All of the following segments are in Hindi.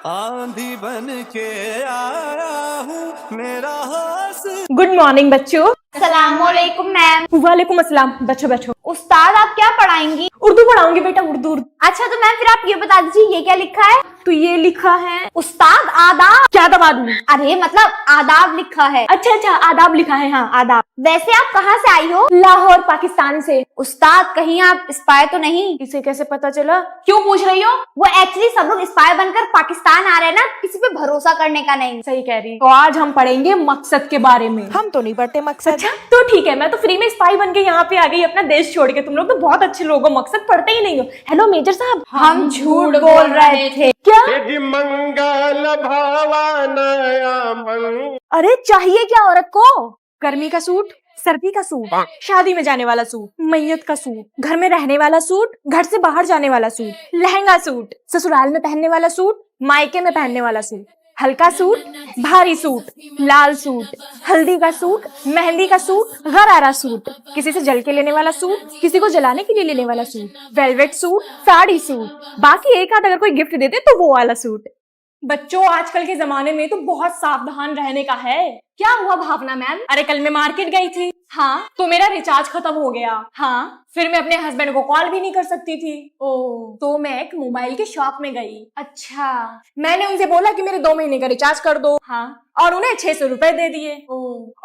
आंधी बन के आया हूँ मेरा होश। गुड मॉर्निंग बच्चों। अस्सलामुअलैकुम मैम। वालेकुम अस्सलाम। बैठो बैठो। उस्ताद आप क्या पढ़ाएंगी? उर्दू पढ़ाऊंगी बेटा, उर्दू। अच्छा तो मैम फिर आप ये बता दीजिए ये क्या लिखा है? तो ये लिखा है उस्ताद आदाब। क्या दबा दूं? अरे मतलब आदाब लिखा है। अच्छा अच्छा, आदाब लिखा है। हाँ आदाब। वैसे आप कहाँ से आई हो? लाहौर पाकिस्तान से। उस्ताद कहीं आप स्पाई तो नहीं? इसे कैसे पता चला? क्यों पूछ रही हो? वो एक्चुअली सब लोग स्पाई बनकर पाकिस्तान आ रहे हैं ना, किसी पे भरोसा करने का नहीं। सही कह रही। तो आज हम पढ़ेंगे मकसद के बारे में। हम तो नहीं पढ़ते मकसद। अच्छा तो ठीक है, मैं तो फ्री में स्पाई बन के यहाँ पे आ गई अपना देश छोड़ के। तुम लोग तो बहुत अच्छे लोग हो, मकसद पढ़ते ही नहीं हो। हेलो मेजर साहब, हम झूठ बोल रहे थे। क्या? मंगल भावानया मन। अरे चाहिए क्या औरत को? गर्मी का सूट, सर्दी का सूट, शादी में जाने वाला सूट, मैयत का सूट, घर में रहने वाला सूट, घर से बाहर जाने वाला सूट, लहंगा सूट, ससुराल में पहनने वाला सूट, मायके में पहनने वाला सूट, हल्का सूट, भारी सूट, लाल सूट, हल्दी का सूट, मेहंदी का सूट, गरारा सूट, किसी से जल के लेने वाला सूट, किसी को जलाने के लिए लेने वाला suit, velvet suit, sari suit, बाकी एक आध अगर कोई गिफ्ट देते तो वो वाला सूट। बच्चों आजकल के जमाने में तो बहुत सावधान रहने का है। क्या हुआ भावना मैम? अरे कल मैं मार्केट गई थी। हाँ तो मेरा रिचार्ज खत्म हो गया। हाँ फिर मैं अपने हस्बैंड को कॉल भी नहीं कर सकती थी। ओ तो मैं एक मोबाइल के शॉप में गई। अच्छा मैंने उनसे बोला कि मेरे 2 महीने का रिचार्ज कर दो। हाँ और उन्हें 600 रुपए दे दिए। ओ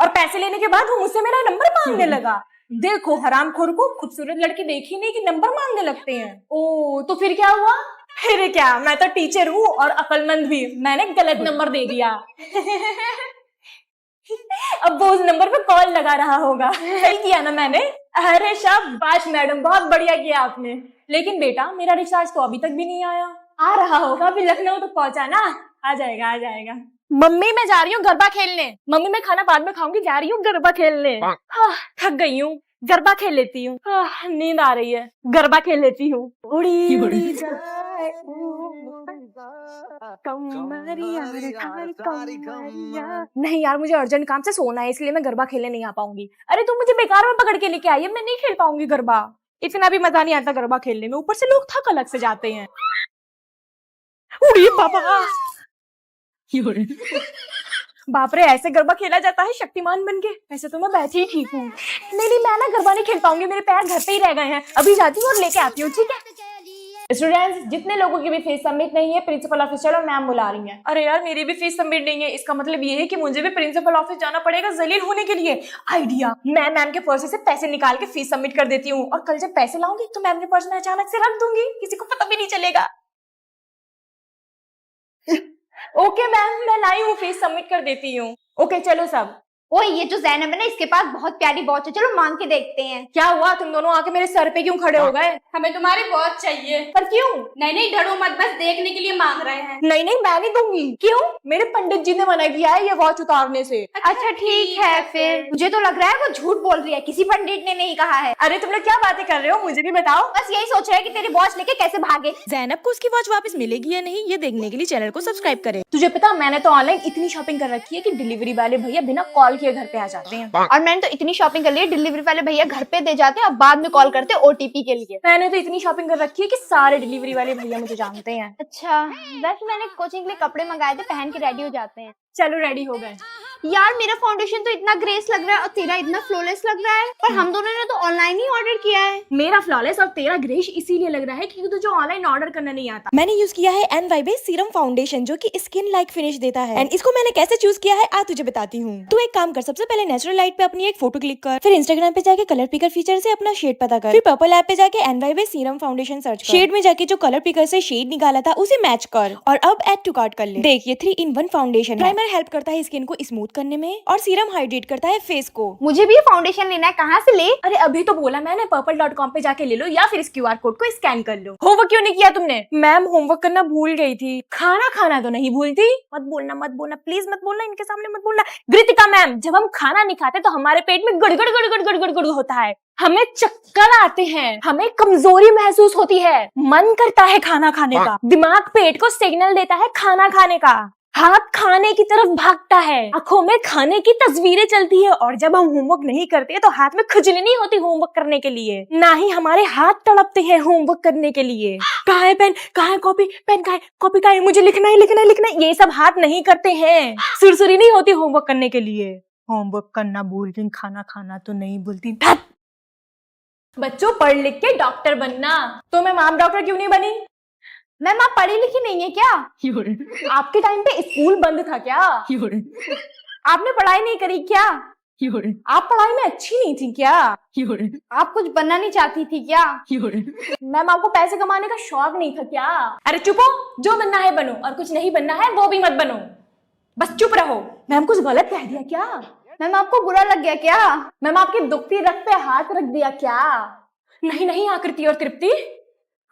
और पैसे लेने के बाद वो मुझसे मेरा नंबर मांगने लगा। देखो हरामखोर को खूबसूरत लड़की देखी नहीं कि नंबर मांगने लगते हैं। ओ तो फिर क्या हुआ? फिर क्या, मैं तो टीचर हूँ और अक्लमंद भी, मैंने गलत नंबर दे दिया। अब वो उस नंबर पे कॉल लगा रहा होगा। सही किया ना मैंने? अरे शाबाश मैडम, बहुत बढ़िया किया आपने। लेकिन बेटा मेरा रिचार्ज तो अभी तक भी नहीं आया। आ रहा होगा, अभी लखनऊ तो पहुंचा ना, आ जाएगा आ जाएगा। मम्मी मैं जा रही हूँ गरबा खेलने। मम्मी मैं खाना बाद में खाऊंगी, जा रही हूँ गरबा खेलने। हाँ थक गई हूँ, गरबा खेल लेती हूँ। नींद आ रही है, गरबा खेल लेती हूँ। उड़ी उड़ी जाए कमरिया कमरिया। नहीं यार मुझे अर्जेंट काम से सोना है, इसलिए मैं गरबा खेलने नहीं आ पाऊंगी। अरे तुम मुझे बेकार में पकड़ के लेके आई है, मैं नहीं खेल पाऊंगी गरबा। इतना भी मजा नहीं आता गरबा खेलने में, ऊपर से लोग थक अलग से जाते हैं। उड़ी बाबा, बाप रे ऐसे गरबा खेला जाता है शक्तिमान बन के। वैसे तो मैं बैठी ही ठीक हूँ। नहीं मैं ना गरबा नहीं खेल पाऊंगी, मेरे पैर घर पे ही रह गए हैं। अभी जाती हूँ और लेके आती हूँ, ठीक है? स्टूडेंट्स जितने लोगों की भी फीस सबमिट नहीं है, प्रिंसिपल ऑफिसर और मैम बुला रही हैं। अरे यार मेरी भी फीस सबमिट नहीं है, इसका मतलब ये है कि मुझे भी प्रिंसिपल ऑफिस जाना पड़ेगा जलील होने के लिए। आइडिया, मैं मैम के पर्स से पैसे निकाल के फीस सबमिट कर देती हूँ और कल जब पैसे लाऊंगी तो मैम के पर्स में अचानक से रख दूंगी, किसी को पता भी नहीं चलेगा। ओके मैम मैं लाई हूँ, फीस सबमिट कर देती हूँ। ओके चलो सब। ओए ये जो ज़ैनब है ना, इसके पास बहुत प्यारी वॉच है, चलो मांग के देखते हैं। क्या हुआ, तुम दोनों आके मेरे सर पे क्यों खड़े हो गए? हमें तुम्हारी वॉच चाहिए। पर क्यों? नहीं धड़ो मत, बस देखने के लिए मांग रहे हैं। नहीं मैं नहीं दूंगी। क्यों? मेरे पंडित जी ने मना किया है ये वॉच उतारने से। अच्छा ठीक है फिर। मुझे तो लग रहा है वो झूठ बोल रही है, किसी पंडित ने नहीं कहा है। अरे तुम लोग क्या बातें कर रहे हो, मुझे भी बताओ। बस यही सोच रहे हैं कि तेरी वॉच लेके कैसे भागे। ज़ैनब को उसकी वॉच वापस मिलेगी या नहीं, ये देखने के लिए चैनल को सब्सक्राइब करें। तुझे पता मैंने तो ऑनलाइन इतनी शॉपिंग कर रखी है कि डिलीवरी वाले भैया बिना कॉल किए घर पे आ जाते हैं। और मैंने तो इतनी शॉपिंग कर ली है, डिलीवरी वाले भैया घर पे दे जाते हैं और बाद में कॉल करते हैं ओटीपी के लिए। मैंने तो इतनी शॉपिंग कर रखी है कि सारे डिलीवरी वाले भैया मुझे जानते हैं। अच्छा वैसे मैंने कोचिंग के लिए कपड़े मंगाए थे, पहन के रेडी हो जाते हैं। चलो रेडी हो गए। यार मेरा फाउंडेशन तो इतना ग्रेस लग रहा है और तेरा इतना फ्लॉलेस लग रहा है, पर हम दोनों ने तो ऑनलाइन ही ऑर्डर किया है। मेरा फ्लॉलेस और तेरा ग्रेस इसीलिए लग रहा है क्योंकि तुझे ऑनलाइन ऑर्डर करना नहीं आता। मैंने यूज किया है NY बेस सीरम फाउंडेशन जो कि स्किन लाइक फिनिश देता है। एंड इसको मैंने कैसे चूज किया है आज तुझे बताती हूँ। तू एक काम कर, सबसे पहले नेचुरल लाइट पे अपनी एक फोटो क्लिक कर, फिर इंस्टाग्राम पे जाके कलर पिकर फीचर से अपना शेड पता कर, फिर पर्पल ऐप पे जाके NY base serum foundation search कर, शेड में जाके जो कलर पिकर से शेड निकाला था उसे मैच कर और अब एड टू कार्ट कर ले। देख ये 3-in-1 फाउंडेशन। प्राइमर हेल्प करता है स्किन को स्मूथ करने में और सीरम हाइड्रेट करता है फेस को। मुझे भी फाउंडेशन लेना है, कहाँ से ले? अरे अभी तो बोला मैंने, purple.com पे जाके ले लो या फिर इस QR कोड को स्कैन कर लो। होमवर्क क्यों नहीं किया तुमने? मैम होमवर्क करना भूल गई थी। खाना खाना तो नहीं भूलती? मत बोलना प्लीज मत बोलना, इनके सामने मत बोलना। कृतिका मैम जब हम खाना नहीं खाते तो हमारे पेट में गड़गड़ गड़गड़ गड़गड़ गड़गड़ होता है, हमें चक्कर आते हैं, हमें कमजोरी महसूस होती है, मन करता है खाना खाने का, दिमाग पेट को सिग्नल देता है खाना खाने का। हाथ खाने की तरफ भागता है, आंखों में खाने की तस्वीरें चलती है, और जब हम होमवर्क नहीं करते तो हाथ में खुजली नहीं होती होमवर्क करने के लिए, ना ही हमारे हाथ तड़पते हैं होमवर्क करने के लिए। कहाँ है पेन, कहाँ है कॉपी, पेन कहाँ है, कॉपी कहाँ है, मुझे लिखना है लिखना है लिखना है, ये सब हाथ नहीं करते हैं। सुरसुरी नहीं होती होमवर्क करने के लिए। होमवर्क करना भूल गई, खाना खाना तो नहीं भूलती। बच्चों पढ़ लिख के डॉक्टर बनना। तो मैं आप डॉक्टर क्यों नहीं बनी? मैम आप पढ़ी लिखी नहीं है क्या? आपके टाइम पे स्कूल बंद था क्या? आपने पढ़ाई नहीं करी क्या? आप पढ़ाई में अच्छी नहीं थी क्या? आप कुछ बनना नहीं चाहती थी क्या? मैम आपको पैसे कमाने का शौक नहीं था क्या? अरे चुप हो, जो बनना है बनो, और कुछ नहीं बनना है वो भी मत बनो, बस चुप रहो। मैम कुछ गलत कह दिया क्या? मैम आपको बुरा लग गया क्या? मैम आपकी दुखती रग पे हाथ रख दिया क्या? नहीं नहीं आकृति और तृप्ति,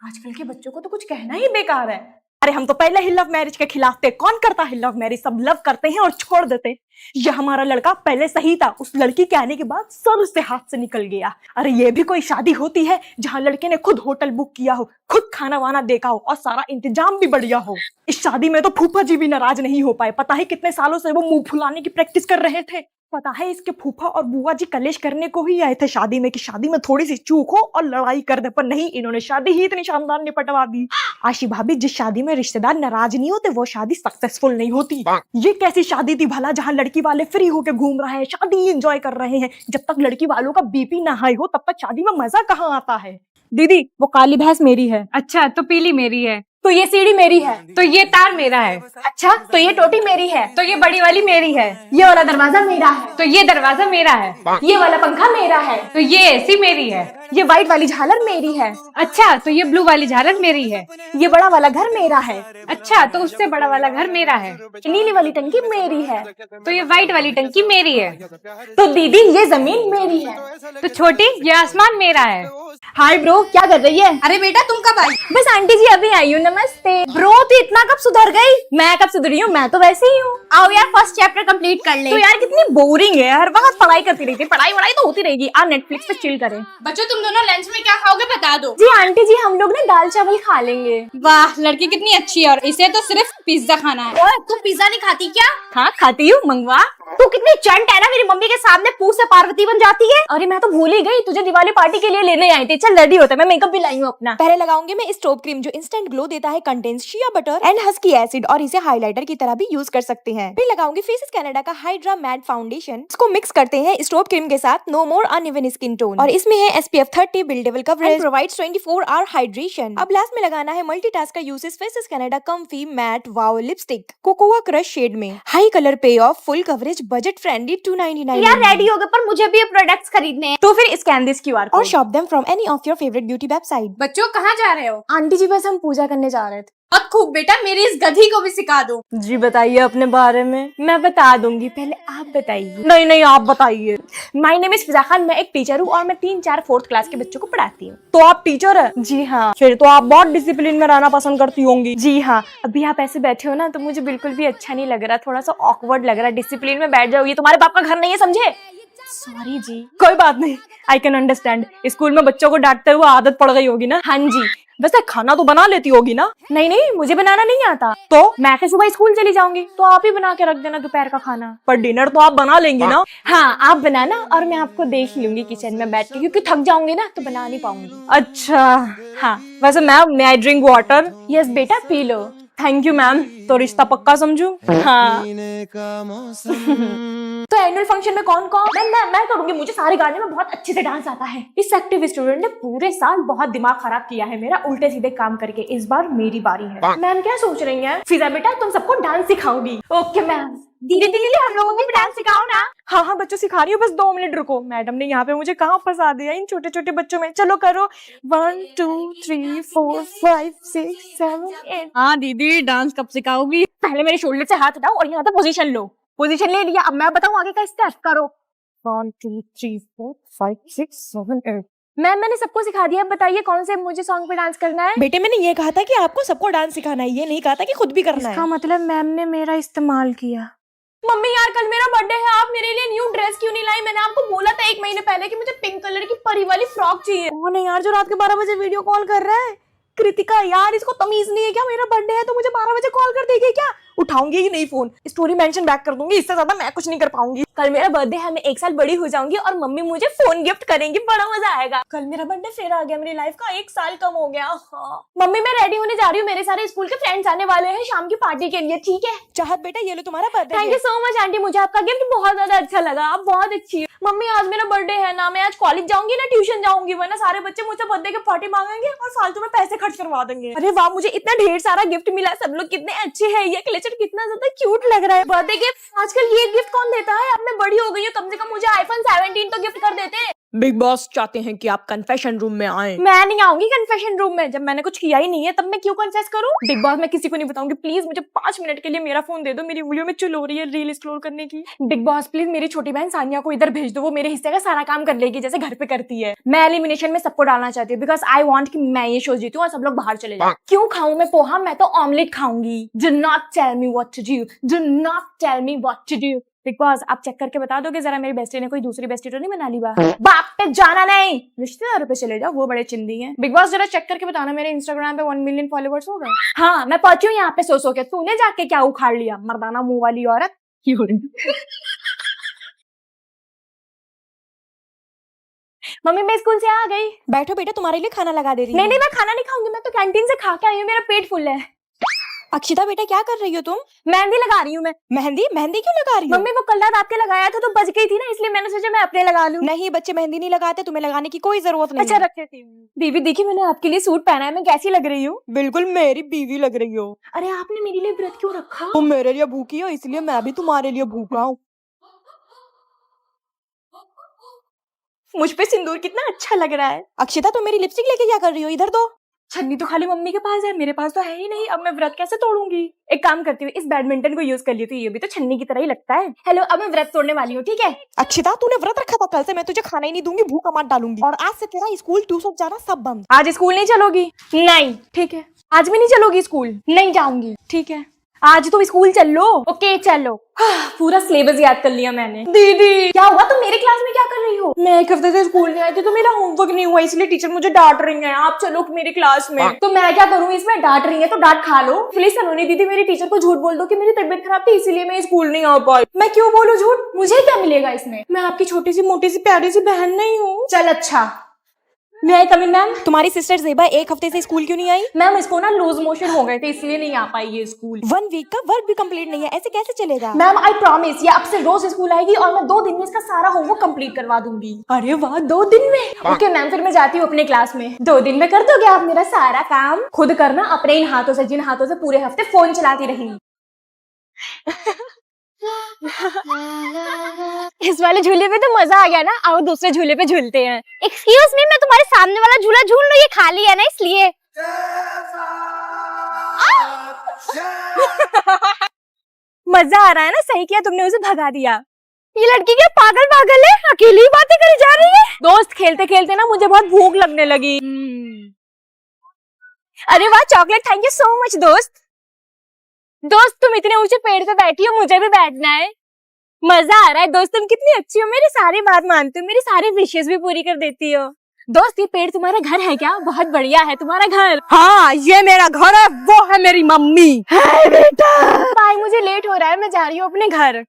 आजकल के बच्चों को तो कुछ कहना ही बेकार है। अरे हम तो पहले ही लव मैरिज के खिलाफ थे। कौन करता है लव मैरिज? सब लव करते हैं और छोड़ देते हैं। यह हमारा लड़का पहले सही था, उस लड़की के आने के बाद सब उससे हाथ से निकल गया। अरे ये भी कोई शादी होती है जहाँ लड़के ने खुद होटल बुक किया हो, खुद खाना वाना देखा हो और सारा इंतजाम भी बढ़िया हो। इस शादी में तो फूफा जी भी नाराज नहीं हो पाए। पता है कितने सालों से वो मुंह फुलाने की प्रैक्टिस कर रहे थे। पता है इसके फूफा और बुआ जी कलेश करने को ही आए थे शादी में, कि शादी में थोड़ी सी चूक हो और लड़ाई कर दे, पर नहीं, इन्होंने शादी ही इतनी शानदार निपटवा दी। आशी भाभी, जिस शादी में रिश्तेदार नाराज नहीं होते वो शादी सक्सेसफुल नहीं होती। ये कैसी शादी थी भला जहाँ लड़की वाले फ्री होके घूम रहे हैं, शादी एंजॉय कर रहे हैं। जब तक लड़की वालों का बीपी ना हाई हो तब तक शादी में मजा कहाँ आता है। दीदी वो काली भैंस मेरी है। अच्छा तो पीली मेरी है। तो ये सीढ़ी मेरी है। तो ये तार मेरा है। अच्छा तो ये टोटी मेरी है। तो ये बड़ी वाली मेरी है। ये वाला दरवाजा मेरा है। तो ये दरवाजा मेरा है। ये वाला पंखा मेरा है। तो ये एसी मेरी है। ये व्हाइट वाली झालर मेरी है। अच्छा तो ये ब्लू वाली झालर मेरी है। ये बड़ा वाला घर मेरा है। अच्छा तो उससे बड़ा वाला घर मेरा है। नीली वाली टंकी मेरी है। तो ये व्हाइट वाली टंकी मेरी है। तो दीदी ये जमीन मेरी है। तो छोटी ये आसमान मेरा है। हाय ब्रो, क्या कर रही है? अरे बेटा तुम कब आई? बस आंटी जी अभी आई हूँ। नमस्ते ब्रो, तू इतना कब सुधर गई? मैं कब सुधरी हूँ, मैं तो वैसे ही हूँ। आओ यार फर्स्ट चैप्टर कंप्लीट कर ले। तो यार कितनी बोरिंग है, हर वक्त पढ़ाई करती रहती है। पढ़ाई वढ़ाई तो होती रहेगी। आ नेटफ्लिक्स पे चिल करें। बच्चों तुम दोनों लंच में क्या खाओगे बता दो। जी आंटी जी, हम लोग ना दाल चावल खा लेंगे। वाह लड़की कितनी अच्छी है, और इसे तो सिर्फ पिज्जा खाना है। ओए तुम पिज्जा नहीं खाती क्या? हाँ खाती हूँ, मंगवा। तू कितनी चंट है ना, मेरी मम्मी के सामने पूछ से पार्वती बन जाती है। अरे मैं तो भूल ही गई, तुझे दिवाली पार्टी के लिए लेने आई थी। चल रेडी होता है, मैं मेकअप भी लाई हूँ अपना। पहले लगाऊंगी मैं स्ट्रोब क्रीम जो इंस्टेंट ग्लो देता है, contains shea butter and husky acid और इसे हाइलाइटर की तरह भी यूज कर सकते हैं। फिर लगाऊंगी फेसेस कनाडा का हाइड्रा मैट फाउंडेशन। इसको मिक्स करते हैं स्ट्रोब क्रीम के साथ। No more uneven skin tone, और इसमें है SPF 30 buildable coverage, provides 24 hour hydration. अब लास्ट में लगाना है मल्टीटास्क का uses Faces Canada comfy matte wow lipstick cocoa crush shade में। High colour payoff, full coverage, budget friendly, 299। यार रेडी हो गए, पर मुझे भी ये प्रोडक्ट्स खरीदने हैं। तो फिर स्कैन दिस QR और shop them from any of your favourite beauty website. बच्चों कहाँ जा रहे हो? आंटी जी बस हम पूजा करने जा रहे थे। बहुत खूब बेटा, मेरी इस गधी को भी सिखा दो। जी बताइए अपने बारे में। मैं बता दूंगी, पहले आप बताइए। नहीं नहीं आप बताइए। माय नेम इज फिजा खान, मैं एक टीचर हूँ और मैं 3-4 4th क्लास के बच्चों को पढ़ाती हूँ। तो आप टीचर है? जी हाँ। फिर तो आप बहुत डिसिप्लिन में रहना पसंद करती होंगी। जी हाँ। अभी आप ऐसे बैठे हो ना तो मुझे बिल्कुल भी अच्छा नहीं लग रहा, थोड़ा सा ऑकवर्ड लग रहा है। डिसिप्लिन में बैठ जाओ, ये तुम्हारे बाप का घर नहीं है, समझे? सॉरी जी। कोई बात नहीं, आई कैन अंडरस्टैंड। स्कूल में बच्चों को डांटते हुए आदत पड़ गई होगी ना। हाँ जी। वैसे खाना तो बना लेती होगी ना? नहीं नहीं मुझे बनाना नहीं आता। तो मैं फिर सुबह स्कूल चली जाऊंगी, तो आप ही बना के रख देना दोपहर का खाना। पर डिनर तो आप बना लेंगी ना? हाँ आप बनाना और मैं आपको देख लूंगी किचन में बैठ के, क्योंकि थक जाऊंगी ना तो बना नहीं पाऊंगी। अच्छा हाँ। वैसे मैम मैं ड्रिंक वाटर? यस बेटा P low. Thank you ma'am. तो रिश्ता पक्का समझू? हाँ। तो एनुअल फंक्शन में कौन कौन? मैं करूंगी, मुझे सारे गाने में बहुत अच्छे से डांस आता है। इस एक्टिव स्टूडेंट ने पूरे साल बहुत दिमाग खराब किया है मेरा उल्टे सीधे काम करके। इस बार मेरी बारी है। मैम क्या सोच रही हैं? फिजा बेटा तुम सबको डांस सिखाऊंगी। Okay ma'am. दीदी दीदी हम लोगों को भी डांस सिखाओ ना। हाँ हाँ बच्चों सिखा रही हूँ, बस 2 मिनट रुको। मैडम ने यहाँ पे मुझे कहाँ फंसा दिया इन छोटे छोटे बच्चों में। चलो करो 1 2 3 4 5 6 7 8। हाँ दीदी डांस कब सिखाओगी? पहले मेरे शोल्डर से हाथ हटाओ और यहाँ पे पोजीशन लो। पोजीशन ले लिया, अब मैं बताऊँ आगे का स्टेप। करो 1 2 3 4 5 6 7 8। मैम मैंने सबको सिखा दिया, अब बताइए कौन से मुझे सॉन्ग पे डांस करना है? बेटे मैंने ये कहा था कि आपको सबको डांस सिखाना है, ये नहीं कहा था कि खुद भी करना है। इसका मतलब मैम ने मेरा इस्तेमाल किया। मम्मी यार कल मेरा बर्थडे है, आप मेरे लिए न्यू ड्रेस क्यों नहीं लाई? मैंने आपको बोला था 1 महीने पहले कि मुझे पिंक कलर की परी वाली फ्रॉक चाहिए। कौन है यार जो रात के 12 बजे वीडियो कॉल कर रहा है? कृतिका यार, इसको तमीज नहीं है क्या? मेरा बर्थडे है तो मुझे 12 बजे कॉल कर देगी क्या? उठाऊंगी ही नहीं फोन, स्टोरी मेंशन बैक कर दूंगी, इससे ज्यादा मैं कुछ नहीं कर पाऊंगी। कल मेरा बर्थडे है, मैं 1 साल बड़ी हो जाऊंगी और मम्मी मुझे फोन गिफ्ट करेंगी, बड़ा मजा आएगा। कल मेरा बर्थडे फिर आ गया, मेरी लाइफ का 1 साल कम हो गया। हाँ। मम्मी मैं रेडी होने जा रही हूँ, मेरे सारे स्कूल के फ्रेंड्स आने वाले हैं शाम की पार्टी के लिए, ठीक है? चाहत बेटा ये लो तुम्हारा birthday. Thank you so much aunty, मुझे आपका गिफ्ट बहुत ज्यादा अच्छा लगा, आप बहुत अच्छी है। मम्मी आज मेरा बर्थडे है ना, मैं आज कॉलेज जाऊंगी ना ट्यूशन जाऊंगी, वरना सारे बच्चे मुझसे बर्थडे की पार्टी मांगेंगे और फालतू में पैसे खर्च करवा देंगे। अरे वाह, मुझे इतना ढेर सारा गिफ्ट मिला, सब लोग कितने अच्छे हैं, ये कलेक्शन कितना ज्यादा क्यूट लग रहा है। बर्थडे गिफ्ट आजकल ये गिफ्ट कौन देता है? अब मैं बड़ी हो गई हूँ, कम से कम मुझे आईफोन 17 तो गिफ्ट कर देते। बिग बॉस चाहते हैं कि आप कन्फेशन रूम में आए। मैं नहीं आऊंगी कन्फेशन रूम में, जब मैंने कुछ किया ही नहीं है तब मैं क्यों कन्फेस करूं? बिग बॉस मैं किसी को नहीं बताऊंगी, प्लीज मुझे 5 मिनट के लिए मेरा फोन दे दो, मेरी उंगलियों में चुल हो रही है रील स्क्रॉल करने की। बिग बॉस प्लीज मेरी छोटी बहन सानिया को इधर भेज दो, वो मेरे हिस्से का सारा काम कर लेगी जैसे घर पे करती है। मैं एलिमिनेशन में सबको डालना चाहती हूँ बिकॉज आई वांट कि मैं ये शो जीतूं और सब लोग बाहर चले जाएं। क्यों खाऊं मैं पोहा? मैं तो ऑमलेट खाऊंगी। Do not tell me what to do, do not tell me what to do. Bigg Boss आप चेक करके बता दोगे जरा मेरी बेस्टी ने कोई दूसरी बेस्टी तो नहीं बना ली? बाप पे जाना नहीं, रिश्तेदारों पे चले जाओ, वो बड़े चिंदी हैं। बिग बॉस जरा चेक करके बताना मेरे इंस्टाग्राम पे 1 मिलियन फॉलोवर्स हो गए। हाँ मैं पहुंची हूँ यहाँ पे सो के, तूने जाके क्या उखाड़ लिया मर्दाना मुंह वाली औरत? मम्मी मैं स्कूल से आ गई। बैठो बेटा तुम्हारे लिए खाना लगा दे रही नहीं हूँ। नहीं मैं खाना नहीं खाऊंगी, मैं तो कैंटीन से खा के आई हूँ, मेरा पेट फुल है। अक्षिता बेटा क्या कर रही हो तुम? मेहंदी लगा रही हूँ मैं। मेहंदी? मेहंदी क्यों लगा रही हो? मम्मी वो कल रात आपके लगाया था तो बच गई थी ना, इसलिए मैंने सोचा मैं अपने लगा लूं। नहीं बच्चे मेहंदी नहीं लगाते, तुम्हें लगाने की कोई जरूरत नहीं अच्छा है। रख देती हूँ। दीदी देखिए मैंने आपके लिए सूट पहना है, मैं कैसी लग रही हूँ? बिल्कुल मेरी बीवी लग रही हो। अरे आपने मेरे लिए व्रत क्यों रखा? तुम मेरे लिए भूखी हो इसलिए मैं भी तुम्हारे लिए भूखा हूँ। मुझ पे सिंदूर कितना अच्छा लग रहा है। अक्षिता तुम मेरी लिपस्टिक लेके क्या कर रही हो? इधर दो। छन्नी तो खाली मम्मी के पास है, मेरे पास तो है ही नहीं, अब मैं व्रत कैसे तोड़ूंगी? एक काम करती हूँ, इस बैडमिंटन को यूज कर लेती हूँ, ये भी तो छन्नी की तरह ही लगता है। हेलो अब मैं व्रत तोड़ने वाली हूँ, ठीक है? अक्षिता तूने व्रत रखा था कल से, मैं तुझे खाना ही नहीं दूंगी, भूखा मार डालूंगी। और आज से तेरा स्कूल ट्यूशन जाना सब बंद। आज स्कूल नहीं चलोगी? नहीं। ठीक है आज भी नहीं चलोगी स्कूल? नहीं जाऊंगी। ठीक है आज तो स्कूल चल लो। ओके चलो। पूरा सिलेबस याद कर लिया मैंने। दीदी क्या हुआ, तुम मेरे क्लास में क्या कर रही हो? मैं 1 हफ्ते से स्कूल नहीं आई थी तो मेरा होमवर्क नहीं हुआ, इसलिए टीचर मुझे डांट रही है, आप चलो मेरे क्लास में। तो मैं क्या करूँ इसमें? डांट रही है तो डांट खा लो। प्लीज सलोनी दीदी मेरी टीचर को झूठ बोल दो कि मेरी तबीयत खराब थी इसीलिए मैं स्कूल नहीं आ पाई। मैं क्यों बोलूं झूठ? मुझे क्या मिलेगा इसमें? मैं आपकी छोटी सी मोटी सी प्यारी सी बहन नहीं हूँ? चल अच्छा। मैं कम इन मैम। तुम्हारी सिस्टर जेबा 1 हफ्ते से स्कूल क्यों नहीं आई? मैम इसको ना लूज मोशन हो गए थे इसलिए नहीं आ पाई ये स्कूल। 1 वीक का वर्क भी कंप्लीट नहीं है, ऐसे कैसे चलेगा? मैम आई प्रॉमिस ये अब से रोज स्कूल आएगी और मैं 2 दिन में इसका सारा होमवर्क कंप्लीट करवा दूंगी। अरे वाह 2 दिन में? ओके मैम फिर मैं जाती हूँ अपने क्लास में। 2 दिन में कर दोगे आप मेरा सारा काम? खुद करना अपने इन हाथों से जिन हाथों से पूरे हफ्ते फोन चलाती रही। इस वाले झूले पे तो मजा आ गया ना, आओ दूसरे झूले पे झूलते हैं। एक्सक्यूज मी, मैं तुम्हारे सामने वाला झूला झूल लूं, ये खाली है ना इसलिए। मजा आ रहा है ना? सही किया तुमने उसे भगा दिया। ये लड़की क्या पागल पागल है, अकेली ही बातें करी जा रही है। दोस्त खेलते खेलते ना मुझे बहुत भूख लगने लगी। अरे वाह chocolate, thank you so much दोस्त। दोस्त तुम इतने ऊंचे पेड़ पे बैठी हो, मुझे भी बैठना है। मजा आ रहा है दोस्त, तुम कितनी अच्छी हो, मेरी सारी बात मानती हो, मेरी सारी विशेष भी पूरी कर देती हो। दोस्त ये पेड़ तुम्हारा घर है क्या? बहुत बढ़िया है तुम्हारा घर। हाँ ये मेरा घर है, वो है मेरी मम्मी। हाय बेटा। बाय मुझे लेट हो रहा है, मैं जा रही हूँ अपने घर।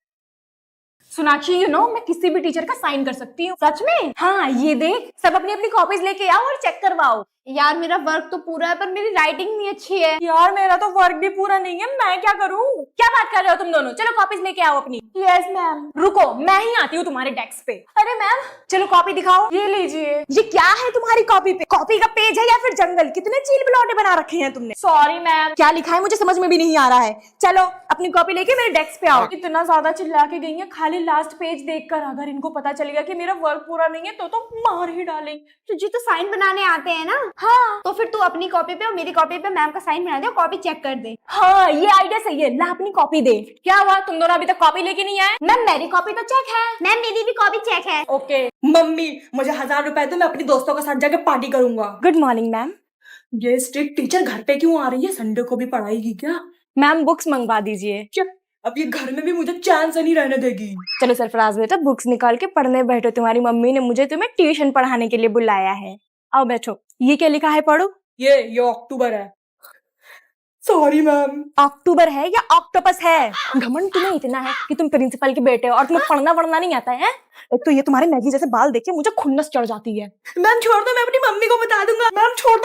सोनाक्षी यू नो मैं किसी भी टीचर का साइन कर सकती हूँ। सच में? हाँ ये देख, सब अपनी अपनी कॉपीज लेके आओ और चेक करवाओ। यार मेरा वर्क तो पूरा है पर मेरी राइटिंग नहीं अच्छी है। यार मेरा तो वर्क भी पूरा नहीं है, मैं क्या करूँ? क्या बात कर रहे हो तुम दोनों? चलो कॉपीज लेके आओ अपनी। Yes ma'am. रुको मैं ही आती हूँ तुम्हारे डेस्क पे। अरे मैम चलो कॉपी दिखाओ। ये लीजिए। ये क्या है तुम्हारी कॉपी पे? कॉपी का पेज है या फिर जंगल? कितने चील बिलौटे बना रखे हैं तुमने? Sorry ma'am. क्या लिखा है मुझे समझ में भी नहीं आ रहा है। चलो अपनी कॉपी लेके मेरे डेस्क पे आओ। इतना ज्यादा चिल्ला के गई है, खाली लास्ट पेज देखकर अगर इनको पता चलेगा कि मेरा वर्क पूरा नहीं है तो मार ही डालेंगे। तुझे तो साइन बनाने आते हैं ना? हाँ तो फिर तू अपनी कॉपी पे और मेरी कॉपी पे मैम का साइन बना दे और कॉपी चेक कर दे। हाँ ये आइडिया सही है, ला अपनी कॉपी दे। क्या हुआ तुम दोनों अभी तक कॉपी लेके नहीं आए? मैम मेरी कॉपी तो चेक है। मैम मेरी भी कॉपी चेक है। ओके। मम्मी मुझे 1000 रुपए दो, मैं अपनी दोस्तों के साथ जाके पार्टी करूंगा। Good morning ma'am. ये स्ट्रिक्ट टीचर घर पे क्यों आ रही है? संडे को भी पढ़ाएगी क्या? मैम बुक्स मंगवा दीजिए। अब ये घर में भी मुझे चैन से नहीं रहने देगी। चलो सरफराज बेटा बुक्स निकाल के पढ़ने बैठो, तुम्हारी मम्मी ने मुझे तुम्हें ट्यूशन पढ़ाने के लिए बुलाया है। आओ बैठो। ये क्या लिखा है पढ़ो। ये अक्टूबर है। Sorry ma'am. अक्टूबर है या ऑक्टोपस है? घमंड तुम्हें इतना है कि तुम प्रिंसिपल के बेटे हो और तुम्हें पढ़ना वढ़ना नहीं आता है? एक तो ये तुम्हारे मैगी जैसे बाल देख के मुझे खुन्नस चढ़ जाती है। मैम छोड़ दो, मैं अपनी मम्मी को बता दूंगा। मैम छोड़ दो।